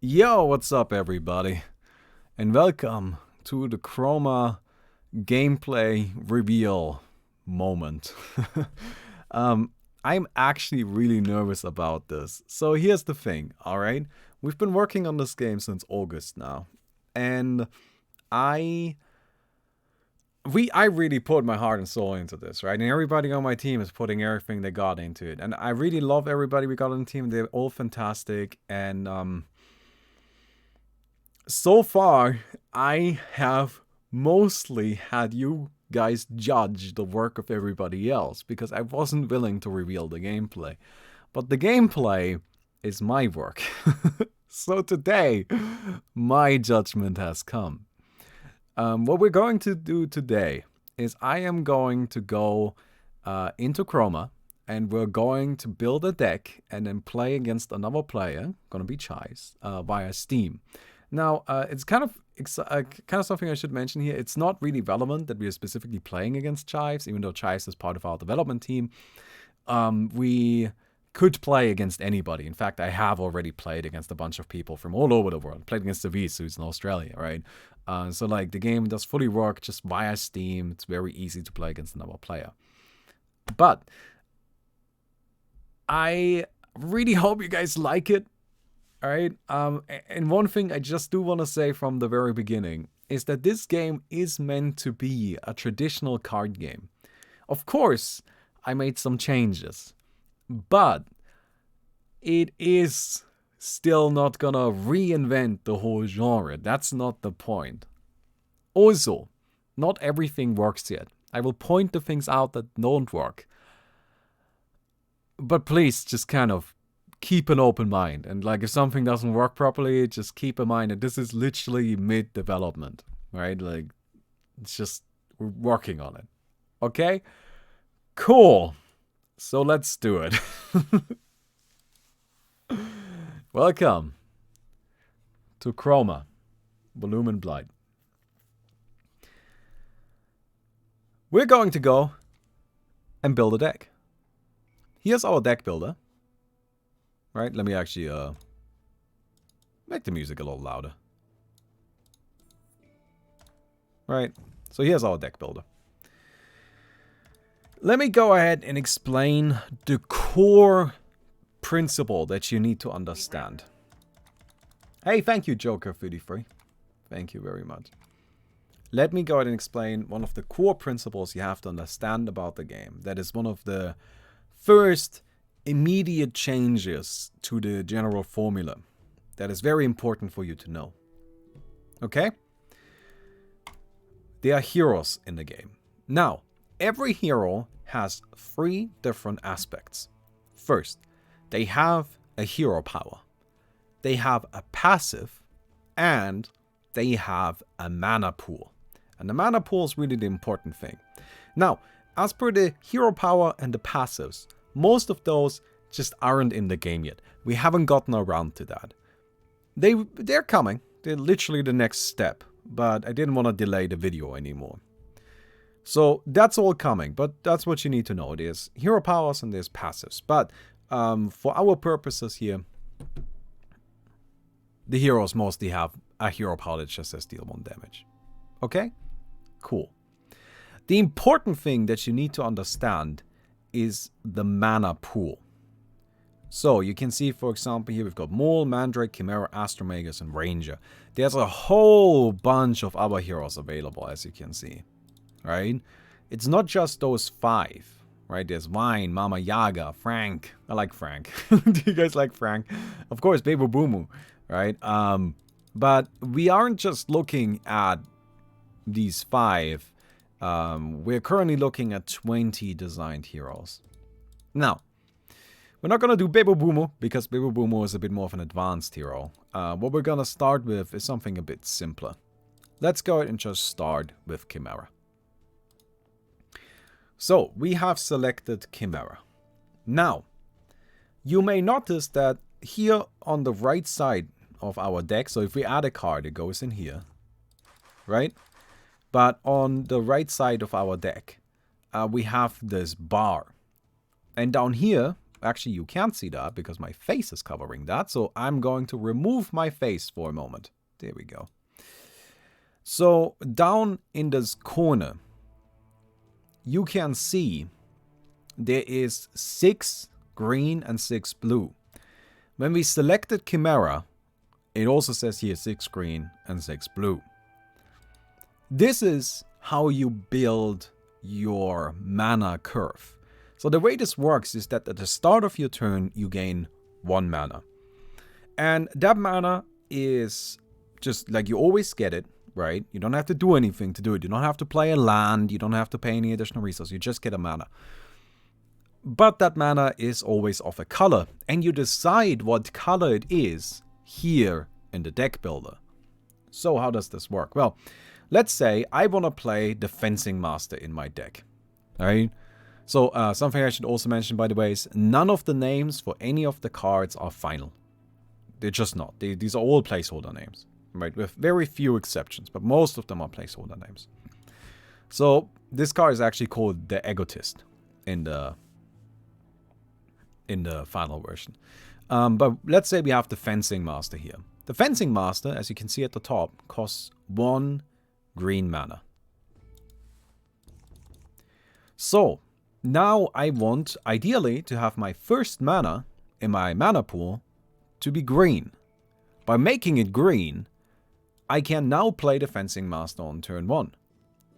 Yo, what's up, everybody? And welcome to the Chroma gameplay reveal moment. um, I'm actually really nervous about this. So here's the thing, alright? We've been working on this game since August now. And I I really put my heart and soul into this, right? And everybody on my team is putting everything they got into it. And I really love everybody we got on the team. They're all fantastic. And so far, I have mostly had you guys judge the work of everybody else because I wasn't willing to reveal the gameplay. But the gameplay is my work. So today, my judgment has come. What we're going to do today is I am going to go into Chroma and we're going to build a deck and then play against another player, gonna be Chais, via Steam. Now, it's kind of something I should mention here. It's not really relevant that we are specifically playing against Chives, even though Chives is part of our development team. We could play against anybody. In fact, I have already played against a bunch of people from all over the world. Played against Davis, who's in Australia, right? So like the game does fully work just via Steam. It's very easy to play against another player. But I really hope you guys like it. All right. And one thing I just do want to say from the very beginning is that this game is meant to be a traditional card game. Of course, I made some changes, but it is still not gonna reinvent the whole genre. That's not the point. Also, not everything works yet. I will point the things out that don't work. But please just kind of keep an open mind. And like if something doesn't work properly, just keep in mind that this is literally mid-development, right? Like it's just we're working on it. Okay? Cool. So let's do it. Welcome to Chroma, Volume and Blight. We're going to go and build a deck. Here's our deck builder. Right, let me actually make the music a little louder. Right, so here's our deck builder. Let me go ahead and explain the core principle that you need to understand. Hey, thank you, Joker33. Thank you very much. Let me go ahead and explain one of the core principles you have to understand about the game. That is one of the first immediate changes to the general formula that is very important for you to know. Okay? There are heroes in the game. Now, every hero has three different aspects. First, they have a hero power. They have a passive, and they have a mana pool. And the mana pool is really the important thing. Now, as per the hero power and the passives, most of those just aren't in the game yet. We haven't gotten around to that. They're coming. They're literally the next step. But I didn't want to delay the video anymore. So that's all coming. But that's what you need to know. There's hero powers and there's passives. But for our purposes here, the heroes mostly have a hero power that just says deal 1 damage. Okay? Cool. The important thing that you need to understand is the mana pool. So you can see, for example, here we've got Mole, Mandrake, Chimera, Astromagus, and Ranger. There's a whole bunch of other heroes available, as you can see. Right? It's not just those 5. Right? There's Vine, Mama Yaga, Frank. I like Frank. Do you guys like Frank? Of course, Baby Boomu. Right? But we aren't just looking at these 5. We're currently looking at 20 designed heroes. Now, we're not going to do Bebo Boomo because Bebo Boomo is a bit more of an advanced hero. What we're going to start with is something a bit simpler. Let's go ahead and just start with Chimera. So, we have selected Chimera. Now, you may notice that here on the right side of our deck, so if we add a card, it goes in here, right? But on the right side of our deck, we have this bar. And down here, Actually, you can't see that because my face is covering that. So I'm going to remove my face for a moment. There we go. So down in this corner, you can see there is 6 green and 6 blue. When we selected Chimera, it also says here 6 green and 6 blue. This is how you build your mana curve. So the way this works is that at the start of your turn, you gain 1 mana. And that mana is just like you always get it, right? You don't have to do anything to do it. You don't have to play a land. You don't have to pay any additional resources. You just get a mana. But that mana is always of a color. And you decide what color it is here in the deck builder. So how does this work? Well, let's say I want to play the Fencing Master in my deck. Alright? So something I should also mention, by the way, is none of the names for any of the cards are final. They're just not. These are all placeholder names. Right? With very few exceptions. But most of them are placeholder names. So this card is actually called the Egotist in the final version. But let's say we have the Fencing Master here. The Fencing Master, as you can see at the top, costs 1 green mana. So, now I want, ideally, to have my first mana in my mana pool to be green. By making it green, I can now play the Fencing Master on turn 1.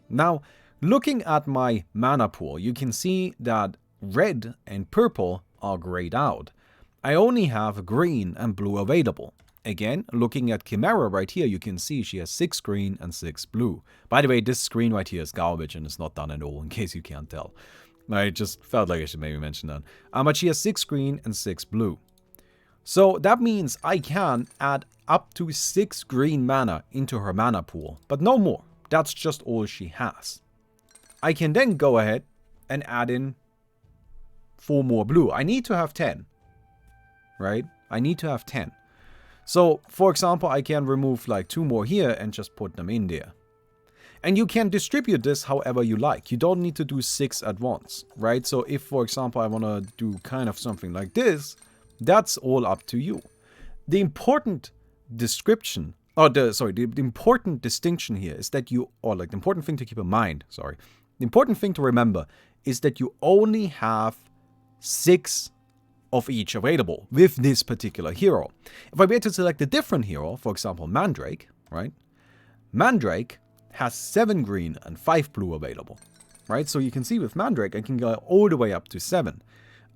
Now, looking at my mana pool, you can see that red and purple are grayed out. I only have green and blue available. Again, looking at Chimera right here, you can see she has 6 green and 6 blue. By the way, this screen right here is garbage and it's not done at all, in case you can't tell. I just felt like I should maybe mention that. But she has 6 green and 6 blue. So that means I can add up to 6 green mana into her mana pool, but no more. That's just all she has. I can then go ahead and add in 4 more blue. I need to have 10. Right? I need to have 10. So, for example, I can remove like 2 more here and just put them in there. And you can distribute this however you like. You don't need to do 6 at once, right? So if, for example, I want to do kind of something like this, that's all up to you. The important description, the important distinction here is that the important thing to keep in mind, the important thing to remember is that you only have 6 of each available with this particular hero. If I were to select a different hero, for example, Mandrake, right? Mandrake has 7 green and 5 blue available, right? So you can see with Mandrake, I can go all the way up to 7.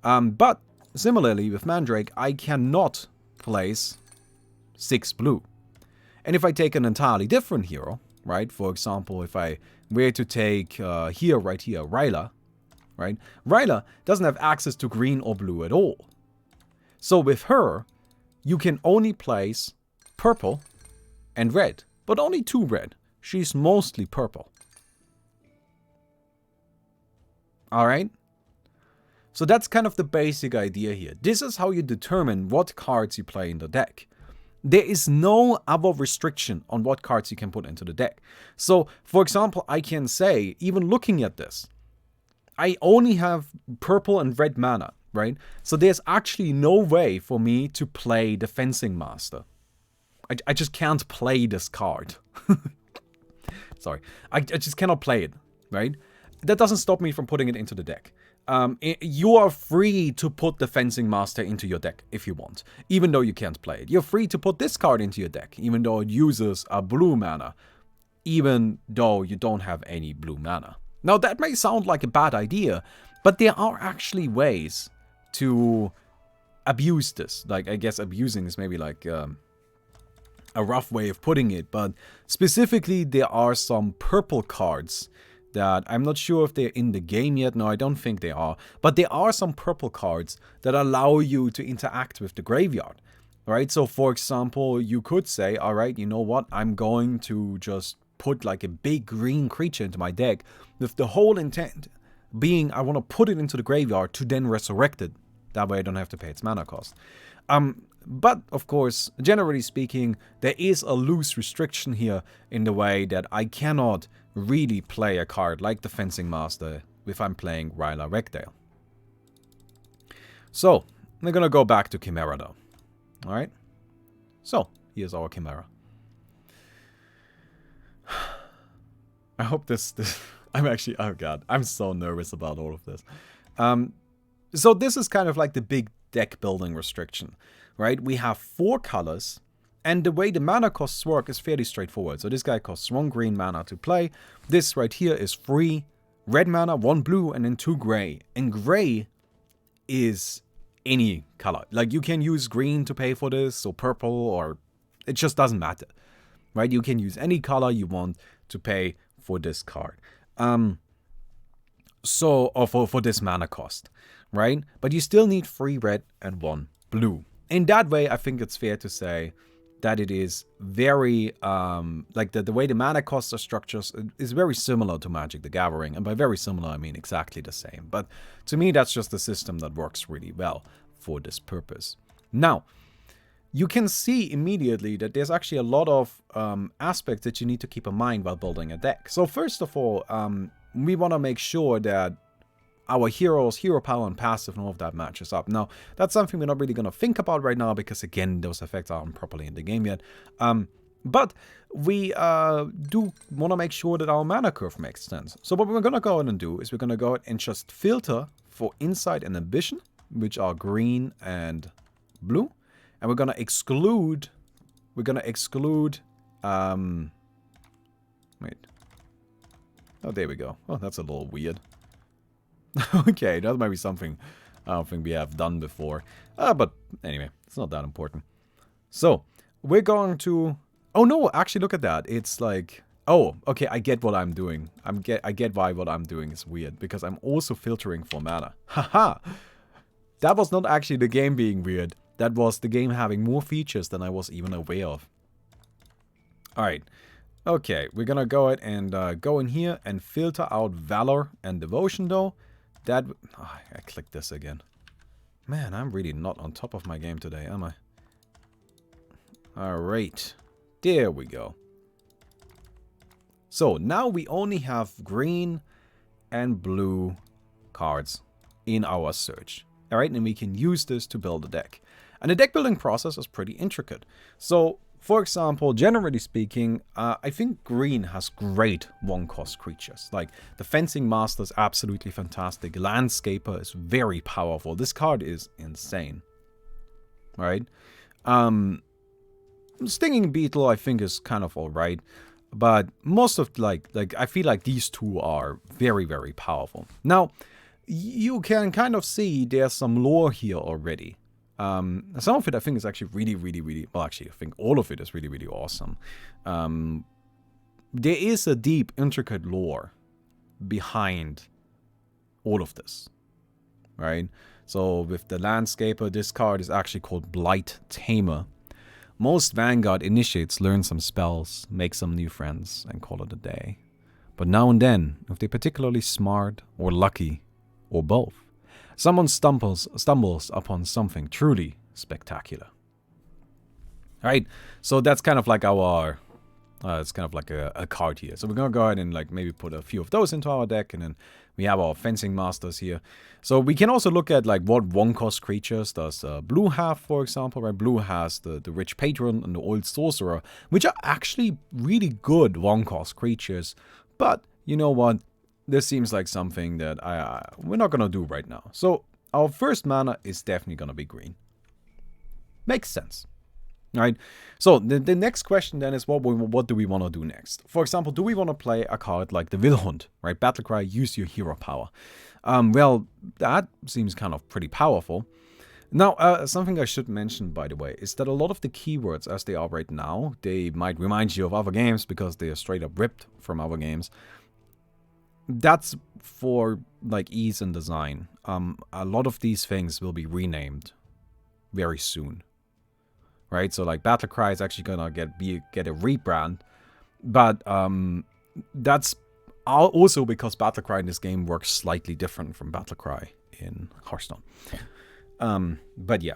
But similarly with Mandrake, I cannot place 6 blue. And if I take an entirely different hero, right? For example, if I were to take right here, Ryla, right? Ryla doesn't have access to green or blue at all. So with her, you can only place purple and red, but only 2 red. She's mostly purple. Alright? So that's kind of the basic idea here. This is how you determine what cards you play in the deck. There is no other restriction on what cards you can put into the deck. So, for example, I can say, even looking at this, I only have purple and red mana, right? So there's actually no way for me to play the Fencing Master. I just can't play this card. Sorry. I just cannot play it, right? That doesn't stop me from putting it into the deck. You are free to put the Fencing Master into your deck if you want, even though you can't play it. You're free to put this card into your deck, even though it uses a blue mana, even though you don't have any blue mana. Now, that may sound like a bad idea, but there are actually ways to abuse this. Like, I guess abusing is maybe like a rough way of putting it, but specifically, there are some purple cards that I'm not sure if they're in the game yet. No, I don't think they are. But there are some purple cards that allow you to interact with the graveyard, right? So, for example, you could say, all right, you know what? I'm going to just put like a big green creature into my deck with the whole intent being I want to put it into the graveyard to then resurrect it. That way I don't have to pay its mana cost. But, of course, generally speaking, there is a loose restriction here in the way that I cannot really play a card like the Fencing Master if I'm playing Ryla Regdale. So, we're gonna go back to Chimera though. Alright? So, here's our Chimera. I hope this I'm actually, oh god, I'm so nervous about all of this. So this is kind of like the big deck building restriction, right? We have 4 colors, and the way the mana costs work is fairly straightforward. So this guy costs 1 green mana to play. This right here is 3 red mana, 1 blue, and then 2 gray. And gray is any color. Like, you can use green to pay for this, or purple, or it just doesn't matter, right? You can use any color you want to pay for this card. Or for this mana cost, right? But you still need 3 red and 1 blue. In that way, I think it's fair to say that it is very, like the way the mana costs are structured is very similar to Magic the Gathering. And by very similar, I mean exactly the same. But to me, that's just a system that works really well for this purpose. Now, you can see immediately that there's actually a lot of aspects that you need to keep in mind while building a deck. So first of all, we want to make sure that our heroes, hero power and passive and all of that matches up. Now, that's something we're not really going to think about right now because, again, those effects aren't properly in the game yet. But we do want to make sure that our mana curve makes sense. So what we're going to go ahead and do is we're going to go ahead and just filter for Insight and Ambition, which are green and blue. And we're going to exclude, wait. Oh, there we go. Oh, that's a little weird. Okay, that might be something I don't think we have done before. But anyway, it's not that important. So, we're going to... Oh no, actually look at that. It's like... Oh, okay, I get what I'm doing. I get why what I'm doing is weird. Because I'm also filtering for mana. Haha! That was not actually the game being weird. That was the game having more features than I was even aware of. Alright. Okay, we're gonna go ahead and go in here and filter out Valor and Devotion though. That... Oh, I clicked this again. Man, I'm really not on top of my game today, am I? Alright. There we go. So, now we only have green and blue cards in our search. Alright, and we can use this to build a deck. And the deck building process is pretty intricate. So, for example, generally speaking, I think green has great 1-cost creatures. Like, the Fencing Master is absolutely fantastic. Landscaper is very powerful. This card is insane. Right? Stinging Beetle, I think, is kind of alright. But most of, like, I feel like these two are very, very powerful. Now, you can kind of see there's some lore here already. Some of it I think is actually really, well, actually I think all of it is really awesome. There is a deep, intricate lore behind all of this, right? So with the Landscaper, this card is actually called Blight Tamer. Most Vanguard initiates learn some spells, make some new friends, and call it a day. But now and then, if they're particularly smart or lucky, or both, someone stumbles upon something truly spectacular. Alright, so that's kind of like our... it's kind of like a card here. So we're going to go ahead and like maybe put a few of those into our deck, and then we have our Fencing Masters here. So we can also look at like what 1-cost creatures does Blue have, for example, right? Blue has the Rich Patron and the Old Sorcerer, which are actually really good 1-cost creatures. But you know what? This seems like something that we're not going to do right now. So our first mana is definitely going to be green. Makes sense. Right? So the next question then is what do we want to do next? For example, do we want to play a card like the Wilhund, right? Battlecry, use your hero power. Well, that seems kind of pretty powerful. Now, something I should mention, by the way, is that a lot of the keywords as they are right now, they might remind you of other games because they are straight up ripped from other games. That's for like ease and design. A lot of these things will be renamed very soon. Right, so like Battlecry is actually gonna get a rebrand, but that's also because Battlecry in this game works slightly different from Battlecry in Hearthstone. But yeah,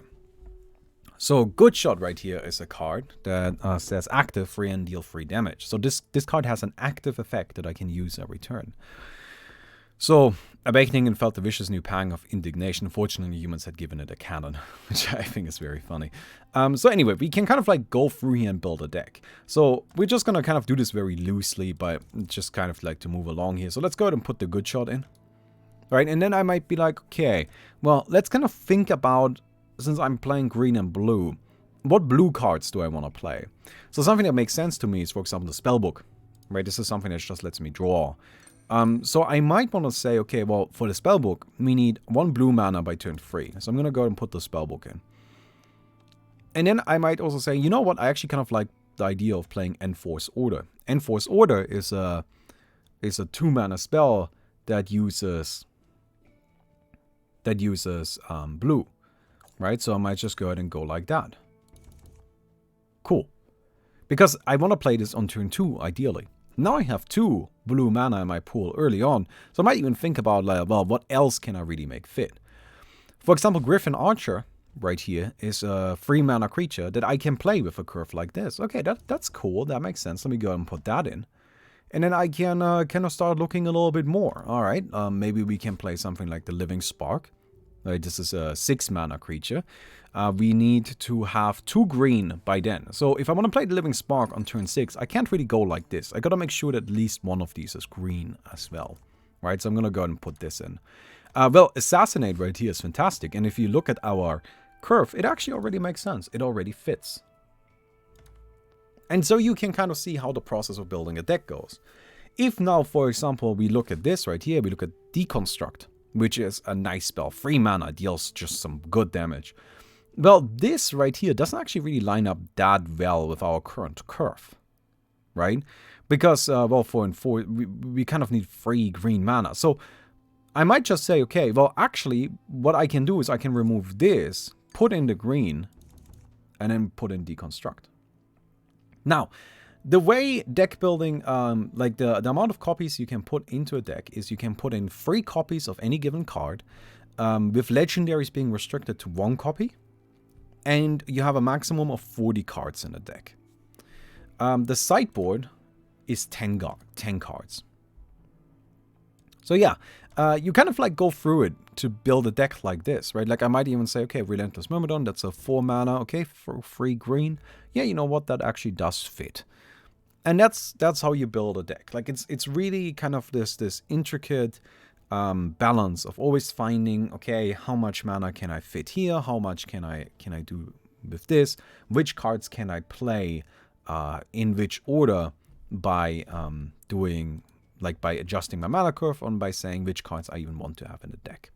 so Good Shot right here is a card that says active 3 and deal 3 damage. So this card has an active effect that I can use every turn. So Awakening and felt the vicious new pang of indignation. Fortunately, humans had given it a cannon, which I think is very funny. So anyway, we can kind of like go through here and build a deck. So we're just going to kind of do this very loosely, but just kind of like to move along here. So let's go ahead and put the good shot in. Right, and then I might be like, okay, well, let's kind of think about, since I'm playing green and blue, what blue cards do I want to play? So something that makes sense to me is, for example, the spellbook. Right, this is something that just lets me draw. So I might want to say, okay, well, for the spellbook, we need 1 blue mana by turn 3. So I'm going to go and put the spellbook in. And then I might also say, you know what, I actually kind of like the idea of playing Enforce Order. Enforce Order is a 2 mana spell that uses blue. Right, so I might just go ahead and go like that. Cool. Because I want to play this on turn 2, ideally. Now I have 2 blue mana in my pool early on, so I might even think about, like, well, what else can I really make fit? For example, Griffin Archer, right here, is a 3 mana creature that I can play with a curve like this. Okay, that's cool, that makes sense. Let me go ahead and put that in. And then I can kind of start looking a little bit more. Alright, maybe we can play something like the Living Spark. Right, this is a 6 mana creature. We need to have 2 green by then. So if I want to play the Living Spark on turn 6, I can't really go like this. I gotta make sure that at least one of these is green as well. Right, so I'm gonna go ahead and put this in. Well, Assassinate right here is fantastic. And if you look at our curve, it actually already makes sense. It already fits. And so you can kind of see how the process of building a deck goes. If now, for example, we look at this right here, we look at Deconstruct, which is a nice spell. 3 mana, deals just some good damage. Well, this right here doesn't actually really line up that well with our current curve, right? Because, well, 4 and 4, we kind of need 3 green mana. So I might just say, okay, well, actually, what I can do is I can remove this, put in the green, and then put in Deconstruct. Now, the way deck building, like the amount of copies you can put into a deck is you can put in 3 copies of any given card, with legendaries being restricted to 1 copy, and you have a maximum of 40 cards in the deck. The sideboard is 10 cards. So yeah, you kind of like go through it to build a deck like this, right? Like I might even say, okay, Relentless Myrmidon, that's a 4 mana, okay, for 3 green. Yeah, you know what, that actually does fit. And that's how you build a deck. Like it's really kind of this intricate balance of always finding, okay, how much mana can I fit here? How much can I do with this? Which cards can I play in which order by by adjusting my mana curve and by saying which cards I even want to have in the deck.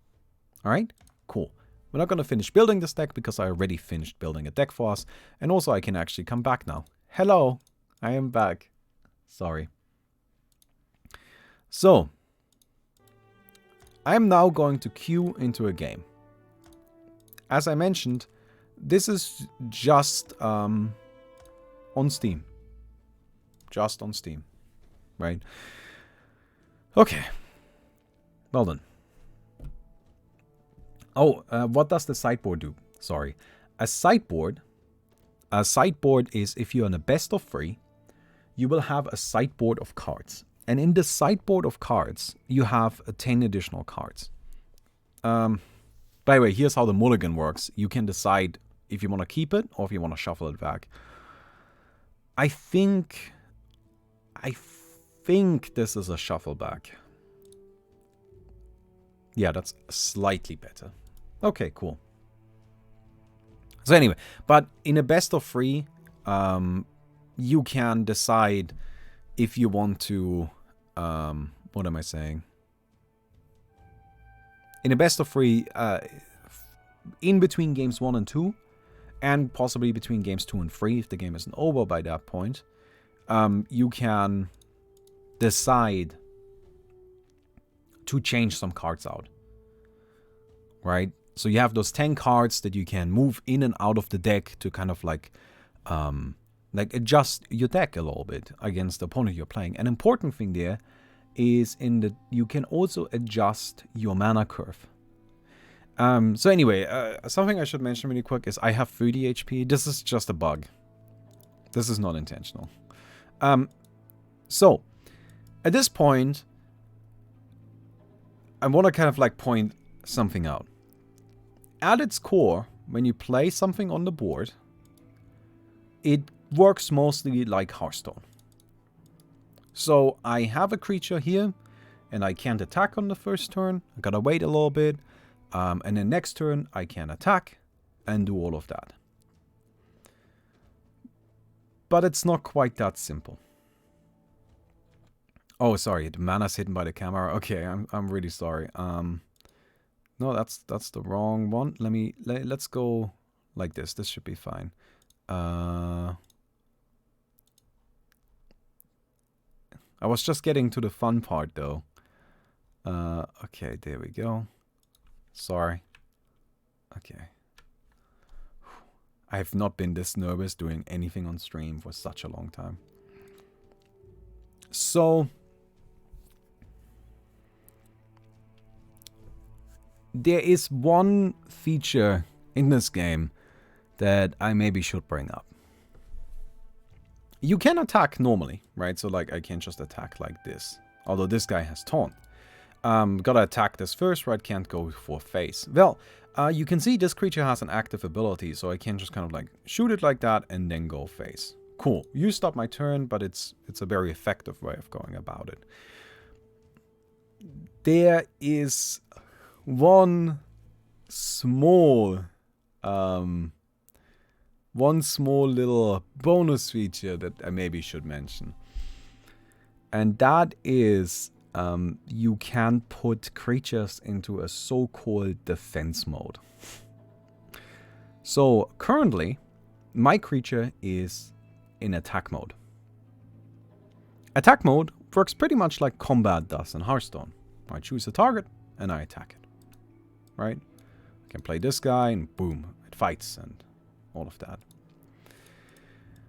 All right, cool. We're not going to finish building this deck because I already finished building a deck for us. And also I can actually come back now. Hello, I am back. Sorry. So, I am now going to queue into a game. As I mentioned, this is just on Steam. Just on Steam, right? Okay. Well done. Oh, what does the sideboard do? Sorry. A sideboard is if you're in a best of 3, you will have a sideboard of cards. And in the sideboard of cards, you have 10 additional cards. By the way, here's how the mulligan works. You can decide if you want to keep it or if you want to shuffle it back. I think this is a shuffle back. Yeah, that's slightly better. Okay, cool. So anyway, but in a best of 3, you can decide if you want to, what am I saying? In a best of 3, in between games 1 and 2, and possibly between games 2 and 3, if the game isn't over by that point, you can decide to change some cards out. Right? So you have those 10 cards that you can move in and out of the deck to kind of like adjust your deck a little bit against the opponent you're playing. An important thing there is you can also adjust your mana curve. So anyway, something I should mention really quick is I have 30 HP. This is just a bug. This is not intentional. So, at this point, I want to kind of like point something out. At its core, when you play something on the board, it works mostly like Hearthstone. So I have a creature here, and I can't attack on the first turn. I gotta wait a little bit. And then next turn, I can attack and do all of that. But it's not quite that simple. Oh, sorry, the mana's hidden by the camera. Okay, I'm really sorry. No, that's the wrong one. Let's go like this. This should be fine. I was just getting to the fun part though. Okay, there we go. Sorry. Okay. I have not been this nervous doing anything on stream for such a long time. So there is one feature in this game that I maybe should bring up. You can attack normally, right? So like I can't just attack like this. Although this guy has taunt. Gotta attack this first, right? Can't go for face. Well, you can see this creature has an active ability, so I can just kind of like shoot it like that and then go face. Cool. You stop my turn, but it's a very effective way of going about it. There is one small little bonus feature that I maybe should mention. And that is you can put creatures into a so-called defense mode. So currently, my creature is in attack mode. Attack mode works pretty much like combat does in Hearthstone. I choose a target and I attack it. Right? I can play this guy and boom, it fights and all of that.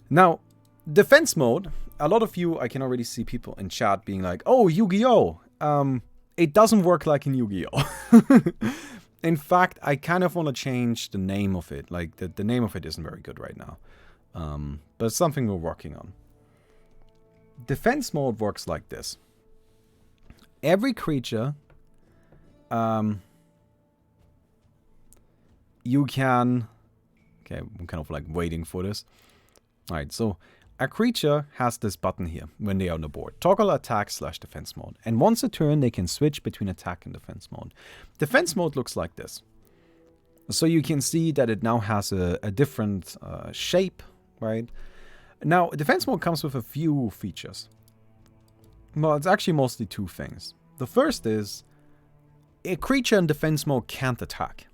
Now, defense mode, a lot of you, I can already see people in chat being like, oh, Yu-Gi-Oh! It doesn't work like in Yu-Gi-Oh! In fact, I kind of want to change the name of it. Like, the name of it isn't very good right now. But it's something we're working on. Defense mode works like this. Every creature, you can... Okay, I'm kind of like waiting for this. Alright, so a creature has this button here when they are on the board. Toggle attack / defense mode. And once a turn, they can switch between attack and defense mode. Defense mode looks like this. So you can see that it now has a different shape, right? Now, defense mode comes with a few features. Well, it's actually mostly two things. The first is a creature in defense mode can't attack.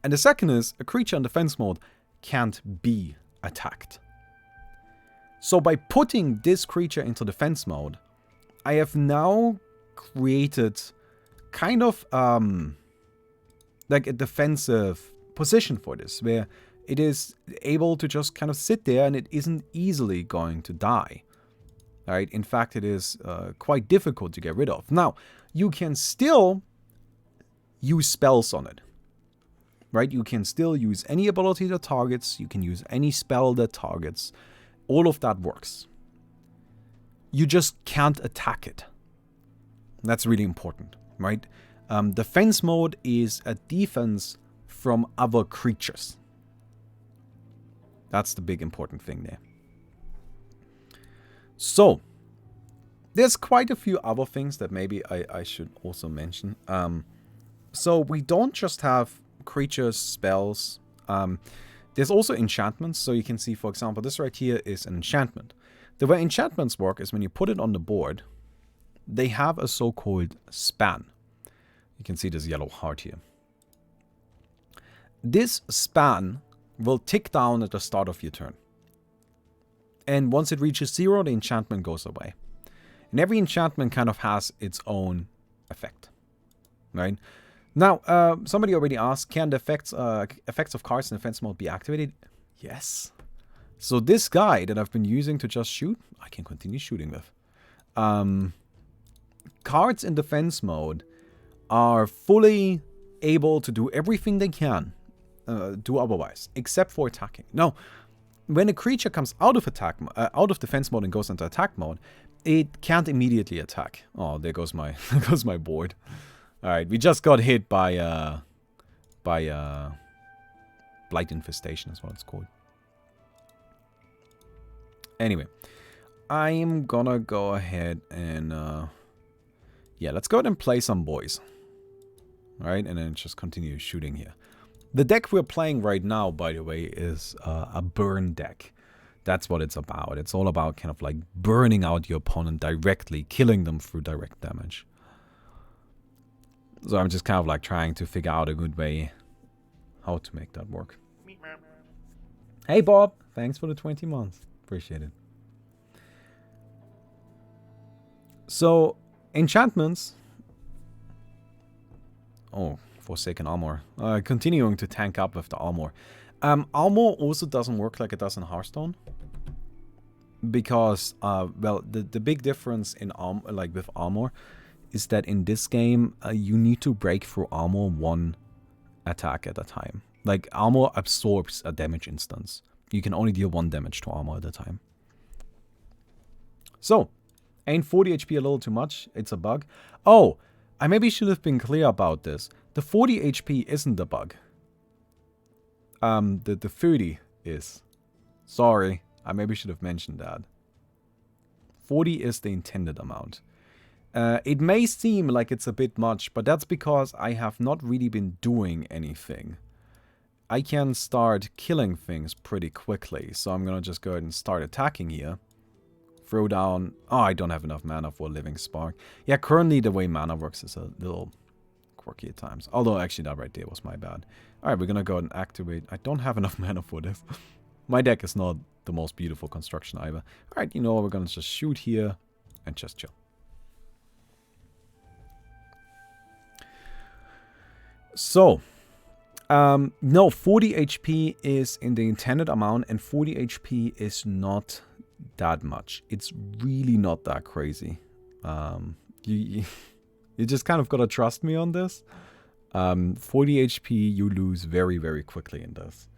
And the second is a creature in defense mode can't be attacked. So by putting this creature into defense mode, I have now created kind of like a defensive position for this, where it is able to just kind of sit there and it isn't easily going to die. Right? In fact, it is quite difficult to get rid of. Now, you can still use spells on it. Right? You can still use any ability that targets. You can use any spell that targets. All of that works. You just can't attack it. That's really important, right? Defense mode is a defense from other creatures. That's the big important thing there. So, there's quite a few other things that maybe I should also mention. So we don't just have creatures, spells. There's also enchantments. So you can see, for example, this right here is an enchantment. The way enchantments work is when you put it on the board, they have a so-called span. You can see this yellow heart here. This span will tick down at the start of your turn. And once it reaches 0, the enchantment goes away. And every enchantment kind of has its own effect. Right? Now, somebody already asked, can the effects of cards in defense mode be activated? Yes. So this guy that I've been using to just shoot, I can continue shooting with. Cards in defense mode are fully able to do everything they can do otherwise, except for attacking. Now, when a creature comes out of defense mode and goes into attack mode, it can't immediately attack. Oh, there goes my board. Alright, we just got hit by Blight infestation is what it's called. Anyway, I am gonna go ahead and yeah, let's go ahead and play some boys. Alright, and then just continue shooting here. The deck we're playing right now, by the way, is a burn deck. That's what it's about. It's all about kind of like burning out your opponent directly, killing them through direct damage. So I'm just kind of like trying to figure out a good way how to make that work. Hey Bob, thanks for the 20 months. Appreciate it. So, enchantments. Oh, Forsaken Armor. Continuing to tank up with the armor. Armor also doesn't work like it does in Hearthstone. Because, well, the big difference in with armor is that in this game, you need to break through armor one attack at a time. Like, armor absorbs a damage instance. You can only deal 1 damage to armor at a time. So, ain't 40 HP a little too much? It's a bug. Oh, I maybe should have been clear about this. The 40 HP isn't the bug. The 30 is. Sorry, I maybe should have mentioned that. 40 is the intended amount. It may seem like it's a bit much, but that's because I have not really been doing anything. I can start killing things pretty quickly, so I'm gonna just go ahead and start attacking here. Throw down... Oh, I don't have enough mana for a Living Spark. Yeah, currently the way mana works is a little quirky at times. Although, actually, that right there was my bad. Alright, we're gonna go ahead and activate... I don't have enough mana for this. My deck is not the most beautiful construction either. Alright, you know what? We're gonna just shoot here and just chill. So... no, 40 HP is in the intended amount, and 40 HP is not that much. It's really not that crazy. You just kind of gotta trust me on this. 40 HP you lose very, very quickly in this.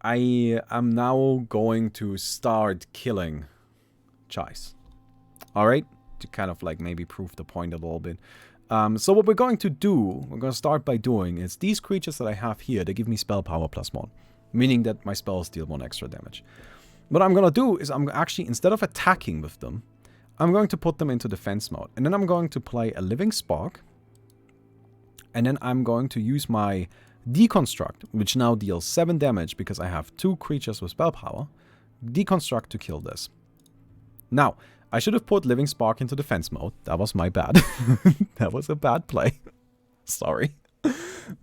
I am now going to start killing Chais. Alright? To kind of like maybe prove the point a little bit. So what we're going to do, we're going to start by doing, is these creatures that I have here, they give me spell power +1. Meaning that my spells deal 1 extra damage. What I'm going to do is I'm actually, instead of attacking with them, I'm going to put them into defense mode. And then I'm going to play a Living Spark. And then I'm going to use my Deconstruct, which now deals 7 damage because I have 2 creatures with spell power. Deconstruct to kill this. Now, I should have put Living Spark into defense mode. That was my bad. That was a bad play. Sorry.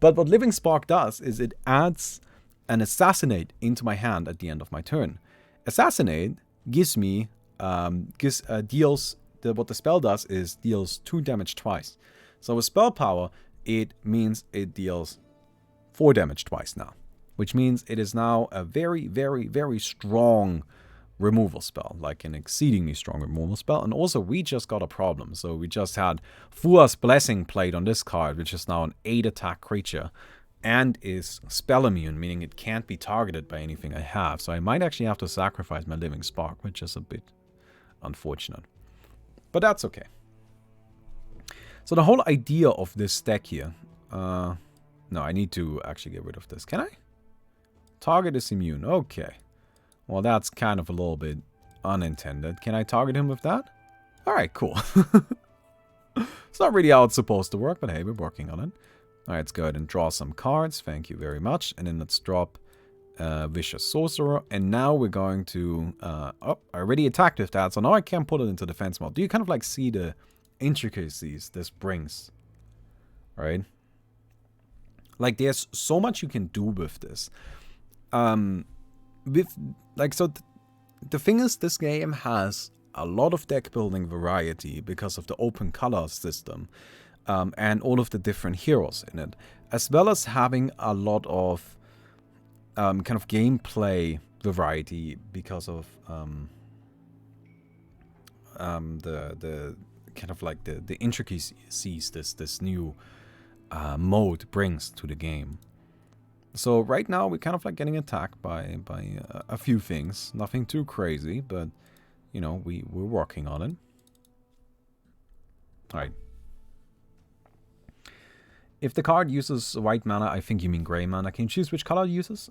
But what Living Spark does is it adds an Assassinate into my hand at the end of my turn. Assassinate gives me, deals, what the spell does is deals 2 damage twice. So with spell power, it means it deals 4 damage twice now. Which means it is now a very, very, very strong removal spell, like an exceedingly strong removal spell. And also we just got a problem. So we just had Fua's Blessing played on this card, which is now an 8 attack creature and is spell immune, meaning it can't be targeted by anything I have. So I might actually have to sacrifice my Living Spark, which is a bit unfortunate. But that's okay. So the whole idea of this deck here, no, I need to actually get rid of this. Can I? Target is immune. Okay. Well, that's kind of a little bit unintended. Can I target him with that? Alright, cool. It's not really how it's supposed to work, but hey, we're working on it. Alright, let's go ahead and draw some cards. Thank you very much. And then let's drop Vicious Sorcerer. And now we're going to... oh, I already attacked with that, so now I can put it into defense mode. Do you kind of like see the intricacies this brings? Alright? Like, there's so much you can do with this. The thing is, this game has a lot of deck building variety because of the open color system and all of the different heroes in it, as well as having a lot of kind of gameplay variety because of the kind of like the intricacies this new mode brings to the game. So right now we're kind of like getting attacked by a few things. Nothing too crazy, but you know, we're working on it. Alright. If the card uses white mana, I think you mean gray mana. Can you choose which color it uses?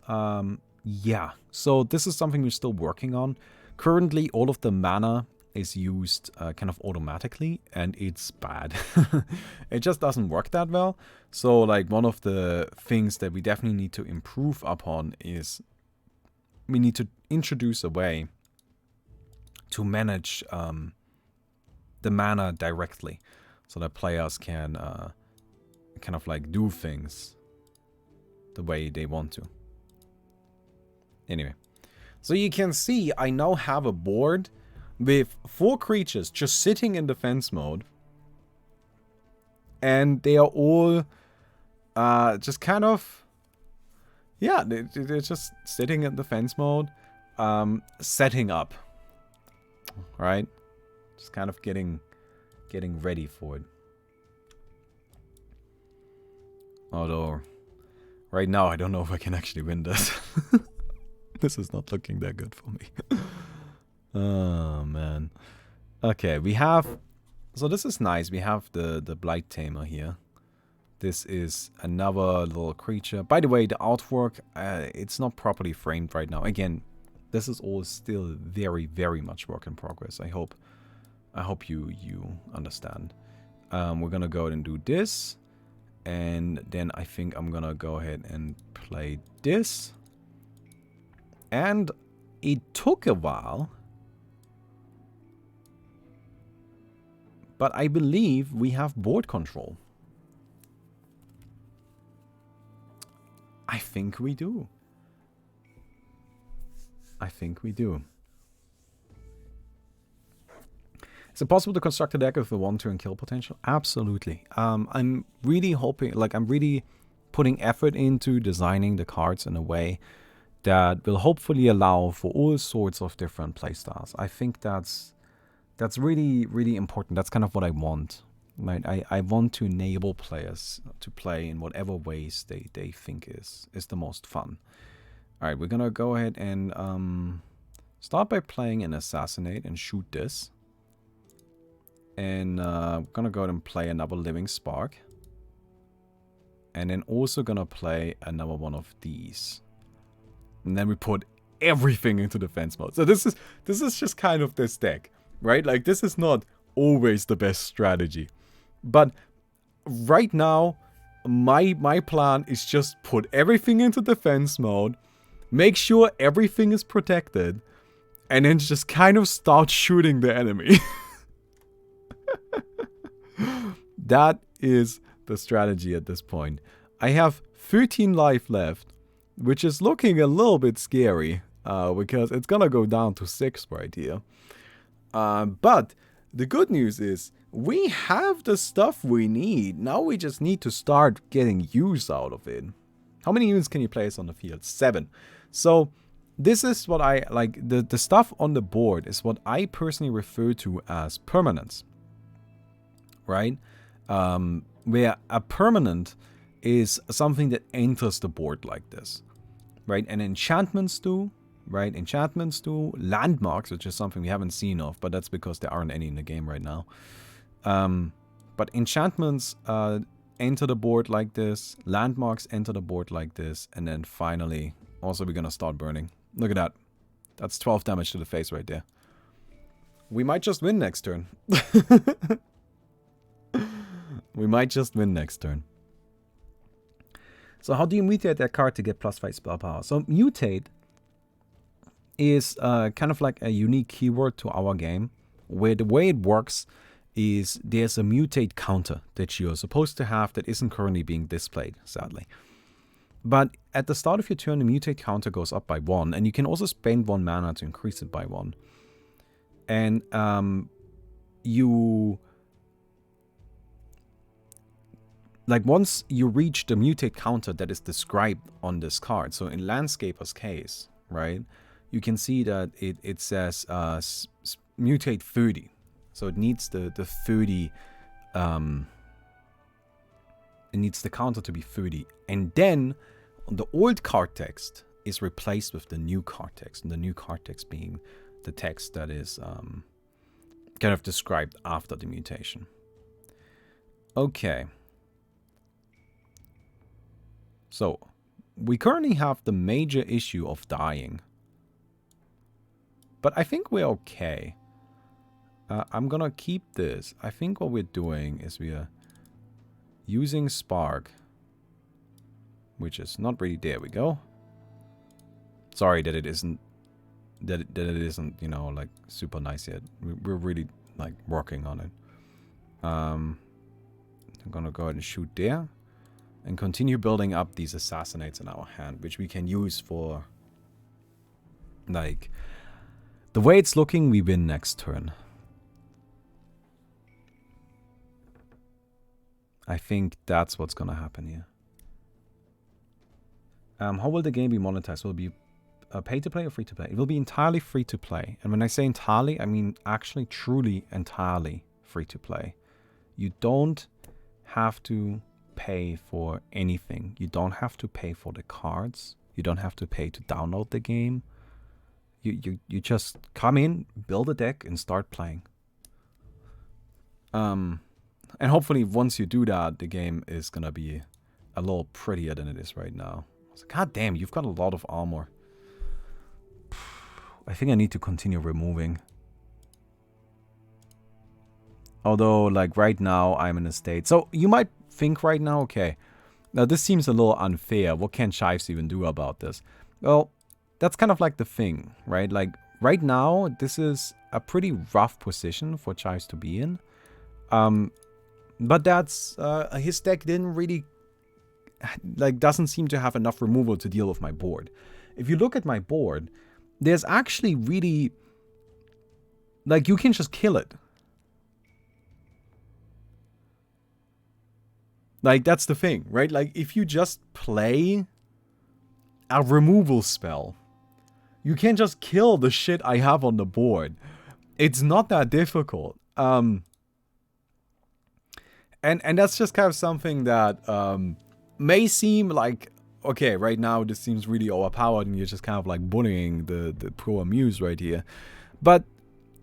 Yeah. So this is something we're still working on. Currently, all of the mana is used kind of automatically, and it's bad. It just doesn't work that well. So, like, one of the things that we definitely need to improve upon is we need to introduce a way to manage the mana directly, so that players can kind of like do things the way they want to. Anyway, so you can see I now have a board with 4 creatures just sitting in defense mode, and they are all just kind of, yeah, they're just sitting in defense mode, setting up, right? Just kind of getting ready for it. Although, right now, I don't know if I can actually win this. This is not looking that good for me. Oh, man. Okay, we have... So this is nice. We have the Blight Tamer here. This is another little creature. By the way, the artwork, it's not properly framed right now. Again, this is all still very, very much work in progress. I hope you understand. We're gonna go ahead and do this. And then I think I'm gonna go ahead and play this. And it took a while, but I believe we have board control. I think we do. I think we do. Is it possible to construct a deck with a 1-turn kill potential? Absolutely. I'm really hoping, like, I'm really putting effort into designing the cards in a way that will hopefully allow for all sorts of different playstyles. I think that's really, really important. That's kind of what I want. Right? I want to enable players to play in whatever ways they think is the most fun. Alright, we're gonna go ahead and start by playing an Assassinate and shoot this. And gonna go ahead and play another Living Spark. And then also gonna play another one of these. And then we put everything into defense mode. So this is just kind of this deck, right? Like, this is not always the best strategy. But right now, my plan is just put everything into defense mode, make sure everything is protected, and then just kind of start shooting the enemy. That is the strategy at this point. I have 13 life left, which is looking a little bit scary, because it's gonna go down to 6 right here. But the good news is we have the stuff we need. Now we just need to start getting use out of it. How many units can you place on the field? 7. So this is what I like. The stuff on the board is what I personally refer to as permanence, right? Where a permanent is something that enters the board like this, right? And enchantments do, right? Enchantments do. Landmarks, which is something we haven't seen of, but that's because there aren't any in the game right now. But enchantments enter the board like this. Landmarks enter the board like this. And then finally, also we're gonna start burning. Look at that. That's 12 damage to the face right there. We might just win next turn. We might just win next turn. So how do you mutate that card to get +5 spell power? So mutate is kind of like a unique keyword to our game, where the way it works is there's a mutate counter that you're supposed to have that isn't currently being displayed, sadly. But at the start of your turn, the mutate counter goes up by 1, and you can also spend 1 mana to increase it by 1. And once you reach the mutate counter that is described on this card, so in Landscaper's case, right, you can see that it says mutate 30. So it needs the 30, it needs the counter to be 30. And then the old card text is replaced with the new card text, and the new card text being the text that is kind of described after the mutation. Okay. So, we currently have the major issue of dying. But I think we're okay. I'm gonna keep this. I think what we're doing is we are using Spark. Which is not really, there we go. Sorry that it isn't, that it isn't, you know, like super nice yet. We're really like working on it. I'm gonna go ahead and shoot there. And continue building up these assassinates in our hand, which we can use for, like, the way it's looking, we win next turn. I think that's what's gonna happen here. How will the game be monetized? Will it be pay to play or free to play? It will be entirely free to play. And when I say entirely, I mean actually truly entirely free to play. You don't have to pay for anything. You don't have to pay for the cards. You don't have to pay to download the game. You just come in, build a deck, and start playing. And hopefully once you do that, the game is gonna be a little prettier than it is right now. God damn, you've got a lot of armor. I think I need to continue removing. Although, like, right now, I'm in a state. So, you might think right now, okay, now this seems a little unfair. What can Chives even do about this? Well, that's kind of like the thing, right? Like, right now, this is a pretty rough position for Chives to be in. But that's, his deck didn't really, like, doesn't seem to have enough removal to deal with my board. If you look at my board, there's actually really, like, you can just kill it. Like, that's the thing, right? Like, if you just play a removal spell, you can just kill the shit I have on the board. It's not that difficult. And that's just kind of something that may seem like, okay, right now this seems really overpowered and you're just kind of like bullying the poor muse right here. But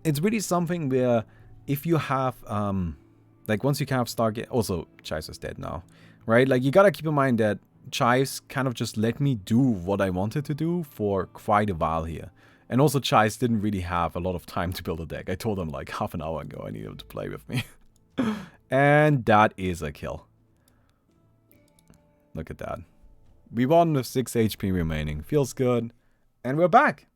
it's really something where if you have, like once you kind of start getting, also Chives is dead now, right? Like you gotta keep in mind that Chives kind of just let me do what I wanted to do for quite a while here. And also Chives didn't really have a lot of time to build a deck. I told him like half an hour ago I needed him to play with me. And that is a kill. Look at that. We won with 6 HP remaining. Feels good. And we're back.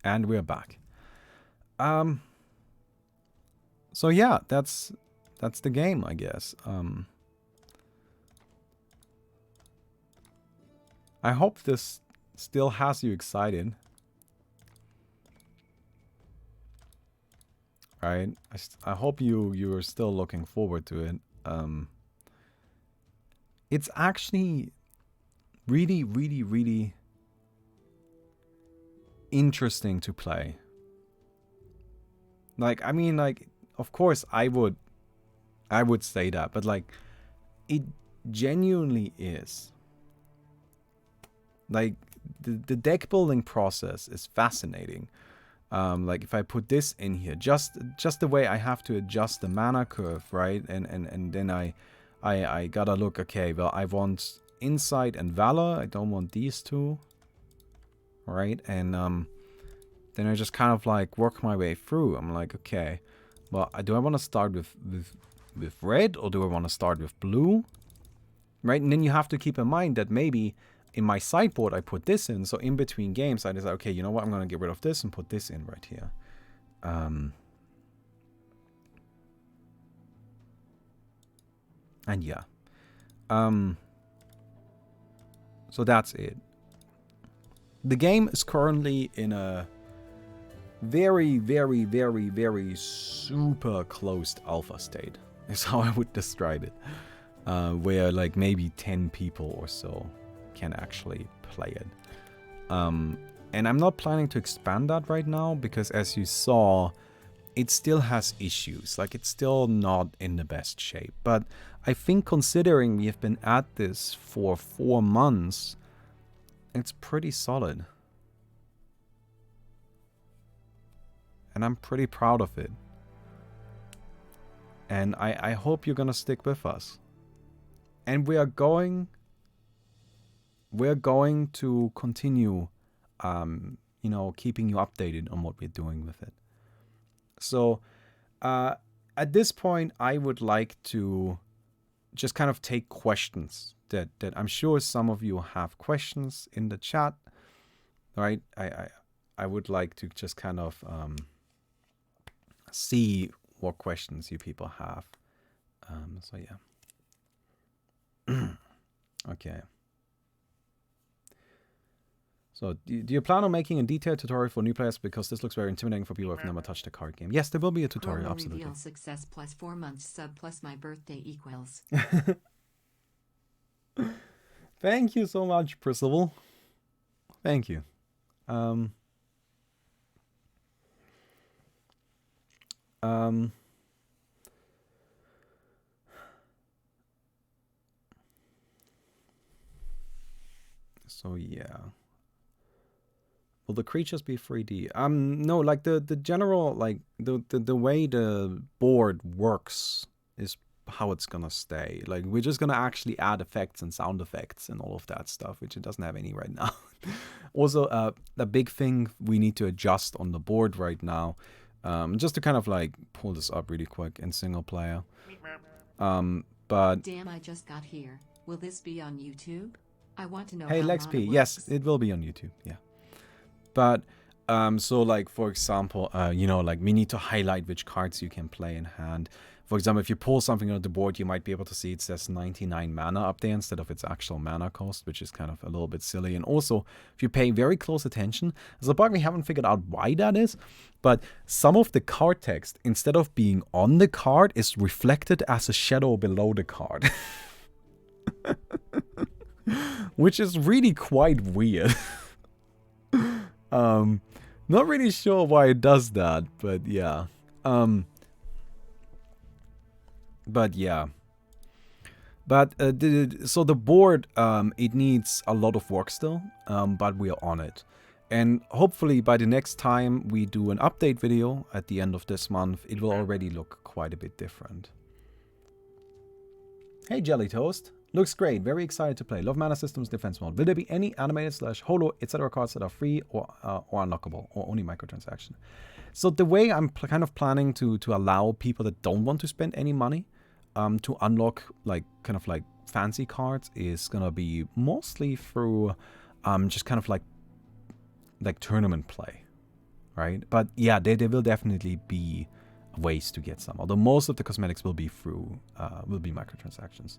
And we're back. So yeah, that's the game, I guess. I hope this still has you excited. Right? I hope you're still looking forward to it. It's actually really, really, really interesting to play. Like, I mean, like, of course I would say that, but like, it genuinely is. Like, the deck building process is fascinating. Like if I put this in here, just the way I have to adjust the mana curve, right? And then I gotta look, okay, well, I want Insight and Valor. I don't want these two. Right? And then I just kind of like work my way through. I'm like, okay, well, do I want to start with red or do I want to start with blue? Right? And then you have to keep in mind that maybe in my sideboard I put this in, so in between games I decide, okay, you know what, I'm going to get rid of this and put this in right here. And yeah. So that's it. The game is currently in a very, very, very, very super closed alpha state, is how I would describe it. Where like maybe 10 people or so can actually play it. And I'm not planning to expand that right now because, as you saw, it still has issues. Like, it's still not in the best shape. But I think considering we have been at this for 4 months, it's pretty solid. And I'm pretty proud of it. And I hope you're gonna stick with us. And we're going to continue, you know, keeping you updated on what we're doing with it. So at this point, I would like to just kind of take questions that I'm sure some of you have questions in the chat, right? I would like to just kind of see what questions you people have. So yeah. Okay. So do you plan on making a detailed tutorial for new players, because this looks very intimidating for people who have never touched a card game? Yes, there will be a tutorial, Chroma absolutely. Reveal success plus 4 months sub plus my birthday equals. Thank you so much, Percival. Thank you. So yeah. Will the creatures be 3D? No, like the general, like the way the board works is how it's gonna stay. Like we're just gonna actually add effects and sound effects and all of that stuff, which it doesn't have any right now. Also, a big thing we need to adjust on the board right now, just to kind of like pull this up really quick in single player. But damn, I just got here. Will this be on YouTube? I want to know. Hey, how Lex P. Yes, it will be on YouTube. Yeah. But so like for example, you know, like we need to highlight which cards you can play in hand. For example, if you pull something on the board, you might be able to see it says 99 mana up there instead of its actual mana cost, which is kind of a little bit silly. And also, if you pay very close attention, there's a bug we haven't figured out why that is, but some of the card text, instead of being on the card, is reflected as a shadow below the card. Which is really quite weird. Not really sure why it does that, but yeah. But yeah. But so the board, it needs a lot of work still, but we are on it. And hopefully by the next time we do an update video at the end of this month, it will already look quite a bit different. Hey Jelly Toast. Looks great. Very excited to play. Love Mana Systems defense mode. Will there be any animated / holo etc. cards that are free or unlockable or only microtransaction? So the way I'm kind of planning to allow people that don't want to spend any money to unlock like kind of like fancy cards is gonna be mostly through just kind of like tournament play, right? But yeah, there will definitely be ways to get some. Although most of the cosmetics will be through microtransactions.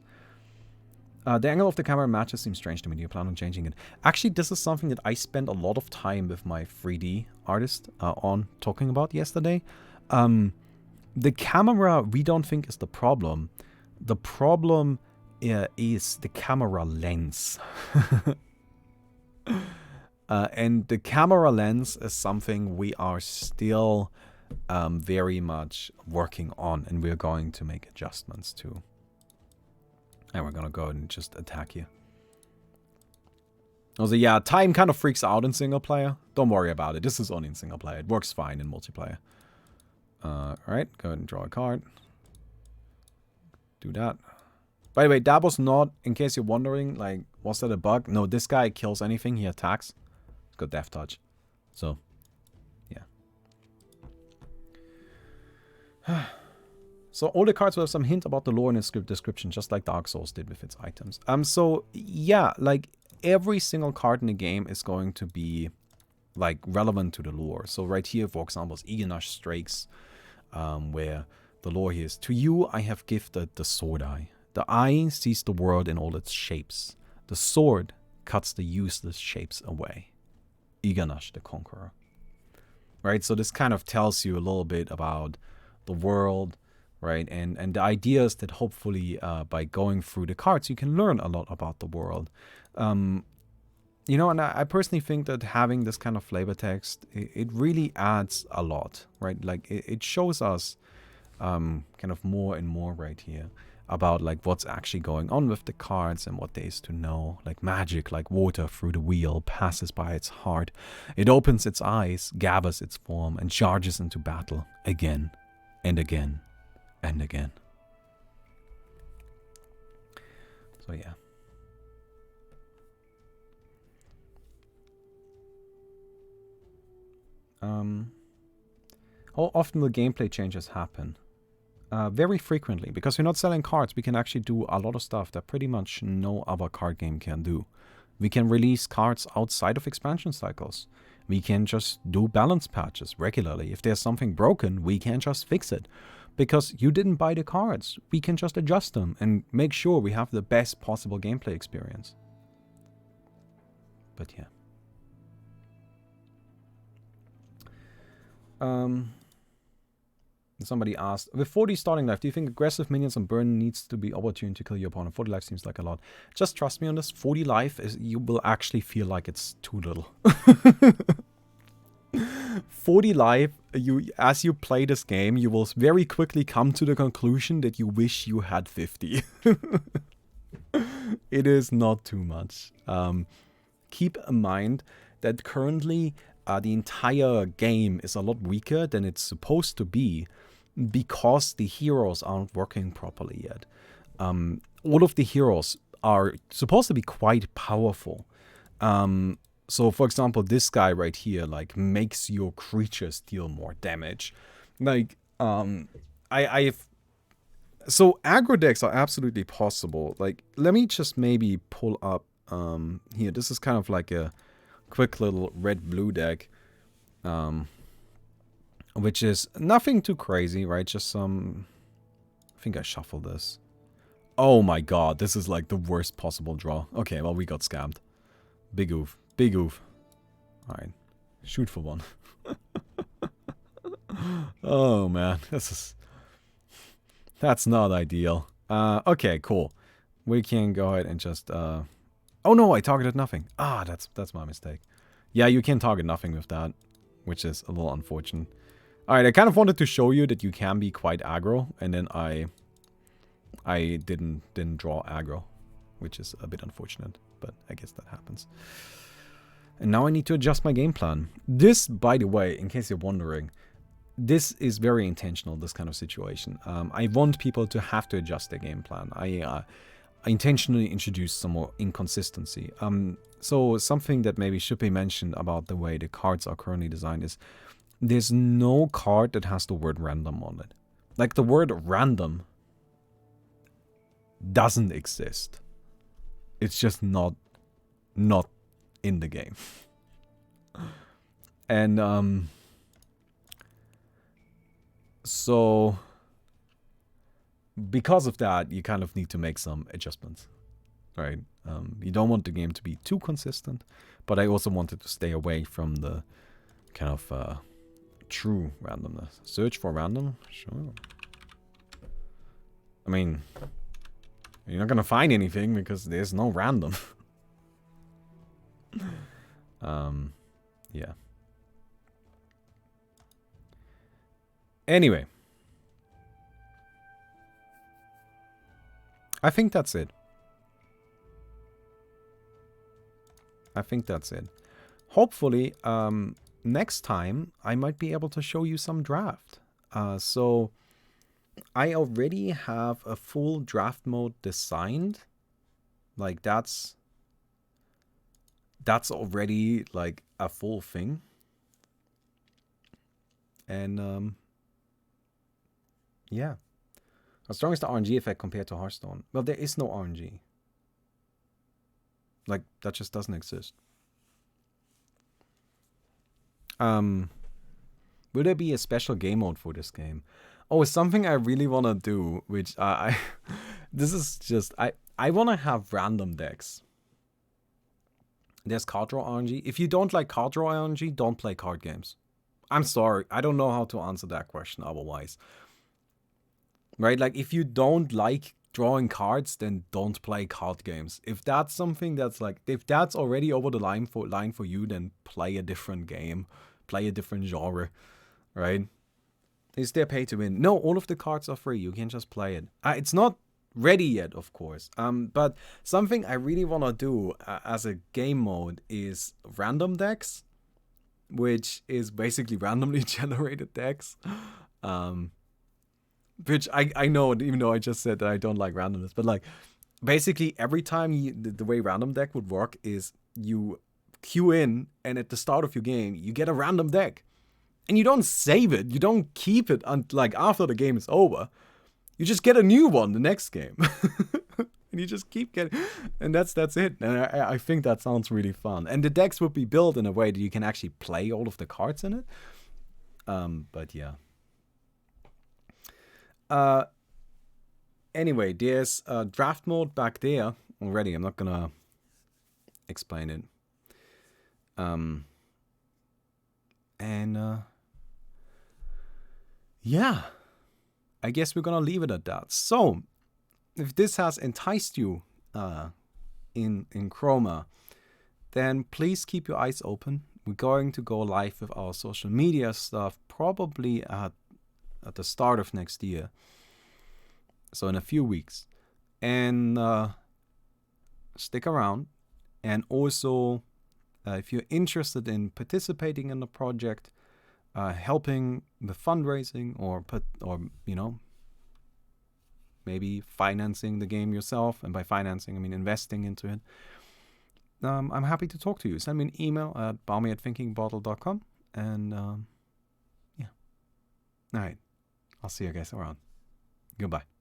The angle of the camera matches seems strange to me. Do you plan on changing it? Actually, this is something that I spent a lot of time with my 3D artist on talking about yesterday. The camera we don't think is the problem. The problem is the camera lens. And the camera lens is something we are still very much working on, and we're going to make adjustments to. And we're gonna go and just attack you. Also, yeah, time kind of freaks out in single player. Don't worry about it. This is only in single player. It works fine in multiplayer. Alright, go ahead and draw a card. Do that. By the way, that was not, in case you're wondering, like, was that a bug? No, this guy kills anything he attacks. It's got Death Touch. So, yeah. So all the cards will have some hint about the lore in its description, just like Dark Souls did with its items. So yeah, like every single card in the game is going to be like relevant to the lore. So right here, for example, is Iganash Strakes, where the lore here is, to you I have gifted the sword eye. The eye sees the world in all its shapes. The sword cuts the useless shapes away. Iganash the Conqueror. Right, so this kind of tells you a little bit about the world, right? And the idea is that hopefully by going through the cards, you can learn a lot about the world. You know, and I personally think that having this kind of flavor text, it really adds a lot, right? Like it shows us kind of more and more right here about like what's actually going on with the cards and what there is to know. Like magic, like water through the wheel, passes by its heart. It opens its eyes, gathers its form, and charges into battle again and again and again. So yeah. How often will gameplay changes happen? Very frequently, because we're not selling cards. We can actually do a lot of stuff that pretty much no other card game can do. We can release cards outside of expansion cycles. We can just do balance patches regularly. If there's something broken, we can just fix it. Because you didn't buy the cards, we can just adjust them and make sure we have the best possible gameplay experience. But yeah. Somebody asked, with 40 starting life, do you think aggressive minions on burn needs to be opportune to kill your opponent? 40 life seems like a lot. Just trust me on this. 40 life is, you will actually feel like it's too little. 40 life, as you play this game, you will very quickly come to the conclusion that you wish you had 50. It is not too much. Keep in mind that currently the entire game is a lot weaker than it's supposed to be because the heroes aren't working properly yet. All of the heroes are supposed to be quite powerful. So, for example, this guy right here, like, makes your creatures deal more damage. Like, so aggro decks are absolutely possible. Like, let me just maybe pull up, here. This is kind of like a quick little red-blue deck. Which is nothing too crazy, right? Just some... I think I shuffled this. Oh my god, this is like the worst possible draw. Okay, well, we got scammed. Big oof. Big oof. Alright. Shoot for one. Oh man, this is... That's not ideal. Okay, cool. We can go ahead and just... Oh no, I targeted nothing. Ah, that's my mistake. Yeah, you can target nothing with that, which is a little unfortunate. Alright, I kind of wanted to show you that you can be quite aggro, and then I didn't draw aggro, which is a bit unfortunate, but I guess that happens. And now I need to adjust my game plan. This, by the way, in case you're wondering, this is very intentional, this kind of situation. I want people to have to adjust their game plan. I intentionally introduced some more inconsistency. So something that maybe should be mentioned about the way the cards are currently designed is there's no card that has the word random on it. Like, the word random doesn't exist. It's just not in the game. And so because of that, you kind of need to make some adjustments, right? You don't want the game to be too consistent, but I also wanted to stay away from the kind of true randomness. Search for random? Sure. I mean, you're not gonna find anything because there's no random. Yeah. Anyway. I think that's it. Hopefully, next time, I might be able to show you some draft. So, I already have a full draft mode designed. Like, that's already, like, a full thing. And, yeah. How strong is the RNG effect compared to Hearthstone? Well, there is no RNG. Like, that just doesn't exist. Will there be a special game mode for this game? Oh, something I really want to do, which this is just, I want to have random decks. There's card draw RNG. If you don't like card draw RNG, don't play card games. I'm sorry, I don't know how to answer that question otherwise. Right, like, if you don't like drawing cards, then don't play card games. If that's something that's like, if that's already over the line for you, then play a different game, play a different genre, right? Is there pay to win? No, all of the cards are free. You can just play it. It's not ready yet, of course. But something I really want to do as a game mode is random decks, which is basically randomly generated decks. Which I know, even though I just said that I don't like randomness, but like, basically every time the way random deck would work is you queue in, and at the start of your game you get a random deck, and you don't save it, you don't keep it like after the game is over. You just get a new one the next game. And you just keep getting, and that's it. And I think that sounds really fun. And the decks would be built in a way that you can actually play all of the cards in it. But yeah. Anyway, there's a draft mode back there already. I'm not gonna explain it. Yeah, I guess we're gonna leave it at that. So, if this has enticed you in Chroma, then please keep your eyes open. We're going to go live with our social media stuff probably at the start of next year. So in a few weeks. And stick around. And also, if you're interested in participating in the project, helping with fundraising, or maybe financing the game yourself, and by financing I mean investing into it, I'm happy to talk to you. Send me an email at balmy@thinkingbottle.com, and yeah. Alright, I'll see you guys around. Goodbye.